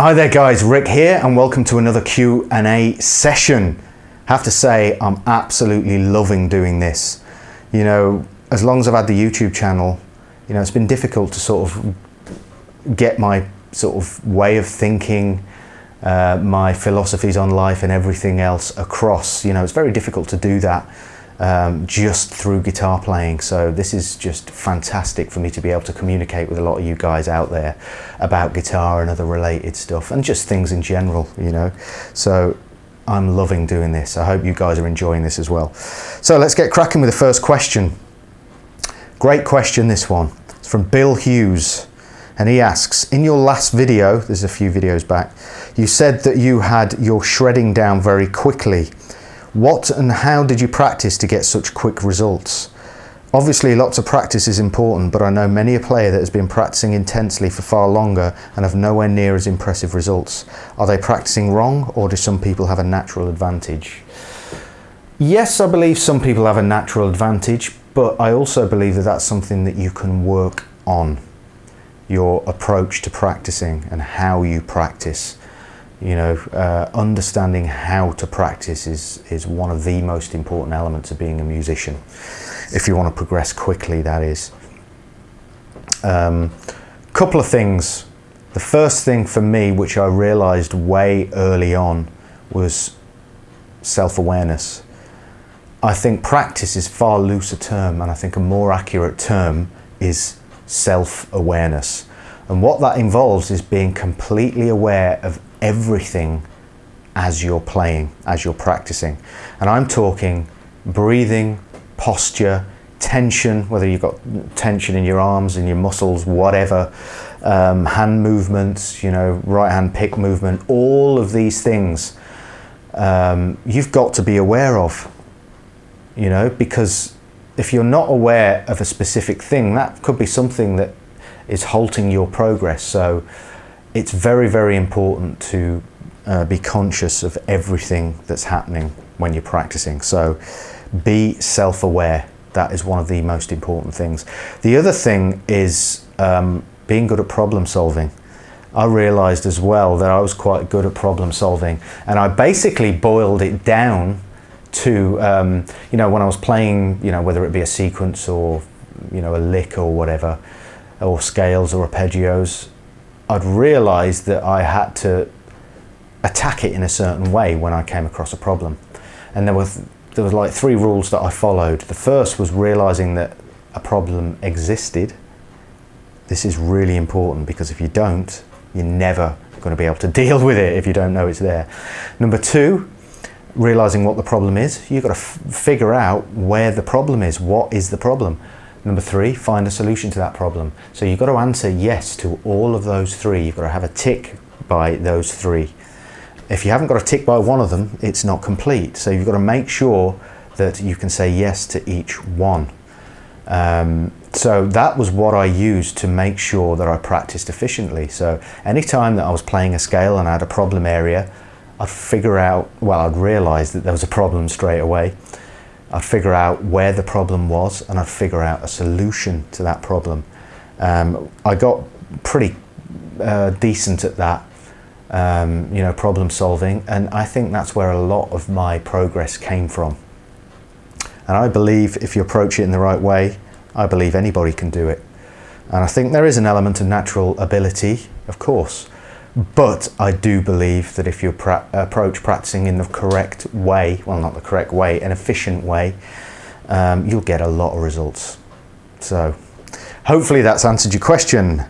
Hi there guys, Rick here and welcome to another Q&A session. I have to say I'm absolutely loving doing this. You know, as long as I've had the YouTube channel, you know, it's been difficult to sort of get my sort of way of thinking, my philosophies on life and everything else across. You know, it's very difficult to do that just through guitar playing. So this is just fantastic for me to be able to communicate with a lot of you guys out there about guitar and other related stuff and just things in general, you know. So I'm loving doing this. I hope you guys are enjoying this as well. So let's get cracking with the first question. Great question, this one. It's from Bill Hughes. And he asks, in your last video, there's a few videos back, you said that you had your shredding down very quickly. What and how did you practice to get such quick results? Obviously, lots of practice is important, but I know many a player that has been practicing intensely for far longer and have nowhere near as impressive results. Are they practicing wrong, or do some people have a natural advantage? Yes, I believe some people have a natural advantage, but I also believe that that's something that you can work on. Your approach to practicing and how you practice. You know, understanding how to practice is one of the most important elements of being a musician. If you want to progress quickly, that is. Couple of things. The first thing for me, which I realized way early on, was self-awareness. I think practice is far looser term, and I think a more accurate term is self-awareness. And what that involves is being completely aware of everything as you're playing, as you're practicing. And I'm talking breathing, posture, tension, whether you've got tension in your arms, in your muscles, whatever, hand movements, you know, right hand pick movement, all of these things you've got to be aware of, you know, because if you're not aware of a specific thing, that could be something that is halting your progress. So it's very, very important to be conscious of everything that's happening when you're practicing. So be self-aware. That is one of the most important things. The other thing is being good at problem solving. I realized as well that I was quite good at problem solving, and I basically boiled it down to, you know, when I was playing, you know, whether it be a sequence or, you know, a lick or whatever, or scales or arpeggios, I'd realised that I had to attack it in a certain way when I came across a problem. And there was like 3 rules that I followed. The first was realising that a problem existed. This is really important, because if you don't, you're never going to be able to deal with it if you don't know it's there. Number 2, realising what the problem is. You've got to figure out where the problem is. What is the problem? Number 3, find a solution to that problem. So you've got to answer yes to all of those 3. You've got to have a tick by those 3. If you haven't got a tick by one of them, it's not complete. So you've got to make sure that you can say yes to each one. So that was what I used to make sure that I practiced efficiently. So anytime that I was playing a scale and I had a problem area, I'd figure out, well, I'd realise that there was a problem straight away. I'd figure out where the problem was, and I'd figure out a solution to that problem. I got pretty decent at that, you know, problem solving, and I think that's where a lot of my progress came from. And I believe if you approach it in the right way, I believe anybody can do it. And I think there is an element of natural ability, of course, but I do believe that if you approach practicing in the correct way, well, not the correct way, an efficient way, you'll get a lot of results. So hopefully that's answered your question.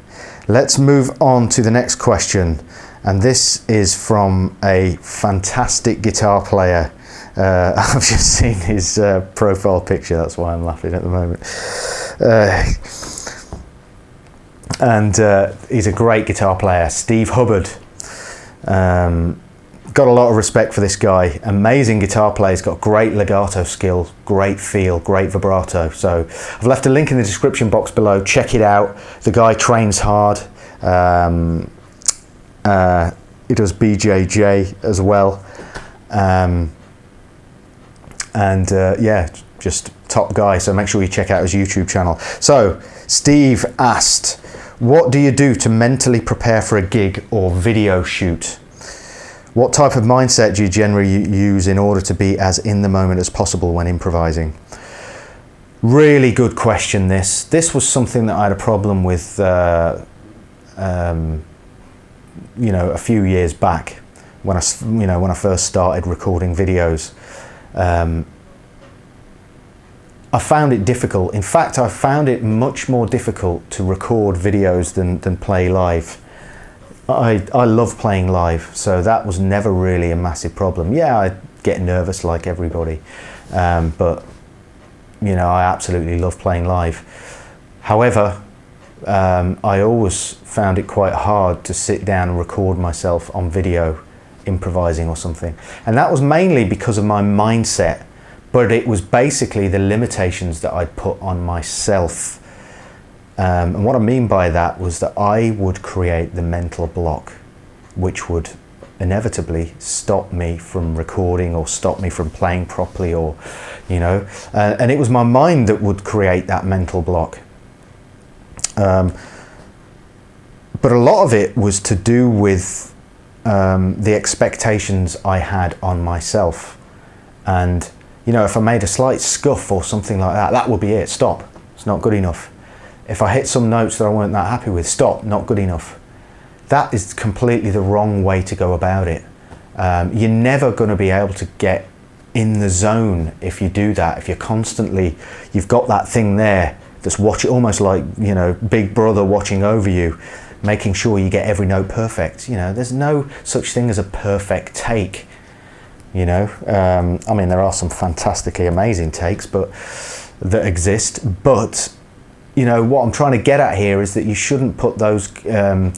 Let's move on to the next question. And this is from a fantastic guitar player. I've just seen his profile picture, that's why I'm laughing at the moment. And he's a great guitar player, Steve Hubbard. Got a lot of respect for this guy. Amazing guitar player. He's got great legato skill, great feel, great vibrato. So I've left a link in the description box below. Check it out. The guy trains hard. He does BJJ as well. Yeah, just top guy. So make sure you check out his YouTube channel. So Steve asked, What do you do to mentally prepare for a gig or video shoot? What type of mindset do you generally use in order to be as in the moment as possible when improvising? Really good question, this. This was something that I had a problem with, a few years back when I first started recording videos. I found it difficult. In fact, I found it much more difficult to record videos than play live. I love playing live, so that was never really a massive problem. Yeah, I get nervous like everybody, but I absolutely love playing live. However, I always found it quite hard to sit down and record myself on video, improvising or something. And that was mainly because of my mindset, but it was basically the limitations that I'd put on myself. And what I mean by that was that I would create the mental block, which would inevitably stop me from recording or stop me from playing properly, or, and it was my mind that would create that mental block. But a lot of it was to do with the expectations I had on myself. And, if I made a slight scuff or something like that, that would be it. Stop. It's not good enough. If I hit some notes that I weren't that happy with, stop, not good enough. That is completely the wrong way to go about it. You're never going to be able to get in the zone if you do that. If you've got that thing there that's watching, almost like, Big Brother watching over you, making sure you get every note perfect. There's no such thing as a perfect take. There are some fantastically amazing takes that exist, but what I'm trying to get at here is that you shouldn't put those kind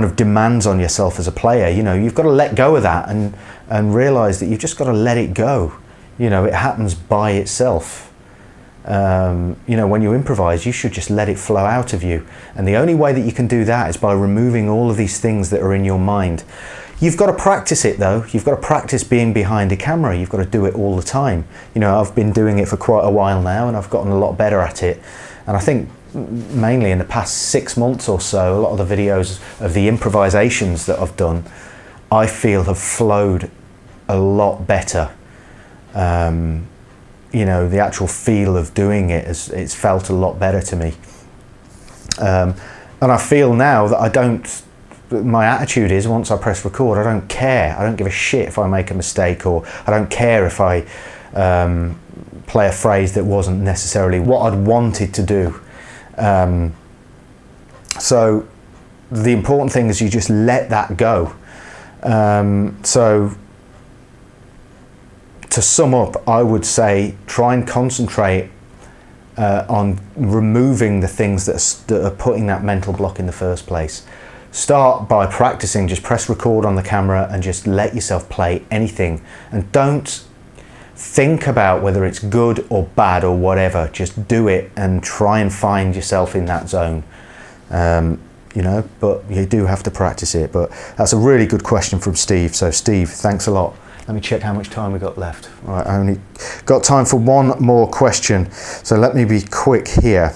of demands on yourself as a player. You've got to let go of that and realize that you've just got to let it go. It happens by itself. When you improvise, you should just let it flow out of you. And the only way that you can do that is by removing all of these things that are in your mind. You've got to practice it though. You've got to practice being behind a camera. You've got to do it all the time. I've been doing it for quite a while now, and I've gotten a lot better at it. And I think mainly in the past 6 months or so, a lot of the videos of the improvisations that I've done, I feel have flowed a lot better. The actual feel of doing it, it's felt a lot better to me. And I feel now that my attitude is, once I press record, I don't care. I don't give a shit if I make a mistake, or I don't care if I play a phrase that wasn't necessarily what I'd wanted to do. So the important thing is you just let that go. So to sum up, I would say try and concentrate on removing the things that are putting that mental block in the first place. Start by practicing, just press record on the camera and just let yourself play anything, and don't think about whether it's good or bad or whatever. Just do it and try and find yourself in that zone. But you do have to practice it. But that's a really good question from Steve. So Steve, thanks a lot. Let me check how much time we got left. All right, I only got time for one more question. So let me be quick here.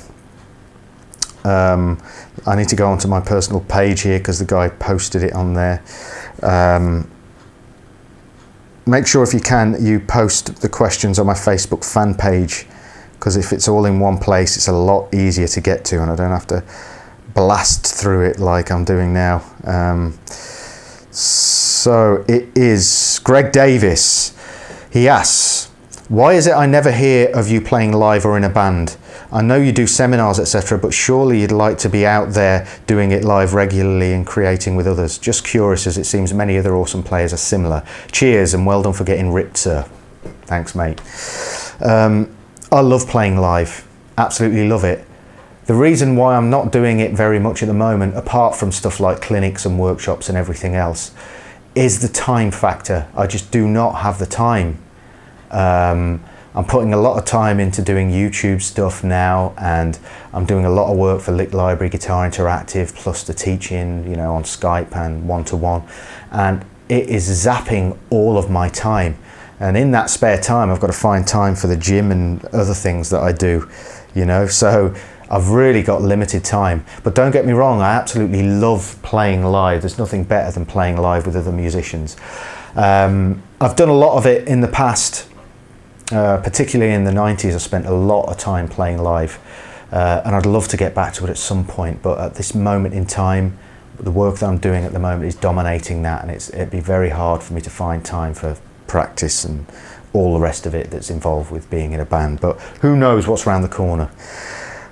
I need to go onto my personal page here because the guy posted it on there. Make sure, if you can, you post the questions on my Facebook fan page, because if it's all in one place, it's a lot easier to get to, and I don't have to blast through it like I'm doing now. So it is Greg Davis. He asks, why is it I never hear of you playing live or in a band? I know you do seminars, etc., but surely you'd like to be out there doing it live regularly and creating with others. Just curious, as it seems many other awesome players are similar. Cheers, and well done for getting ripped, sir. Thanks, mate. I love playing live. Absolutely love it. The reason why I'm not doing it very much at the moment, apart from stuff like clinics and workshops and everything else, is the time factor. I just do not have the time. I'm putting a lot of time into doing YouTube stuff now, and I'm doing a lot of work for Lick Library Guitar Interactive, plus the teaching, on Skype and one-to-one, and it is zapping all of my time. And in that spare time, I've got to find time for the gym and other things that I do, so I've really got limited time. But don't get me wrong, I absolutely love playing live. There's nothing better than playing live with other musicians. I've done a lot of it in the past, particularly in the 90s. I spent a lot of time playing live, and I'd love to get back to it at some point, but at this moment in time, the work that I'm doing at the moment is dominating that, and it'd be very hard for me to find time for practice and all the rest of it that's involved with being in a band. But who knows what's around the corner.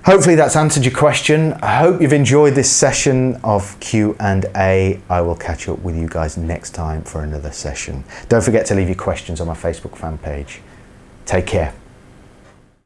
Hopefully that's answered your question. I hope you've enjoyed this session of Q&A. I will catch up with you guys next time for another session. Don't forget to leave your questions on my Facebook fan page. Take care.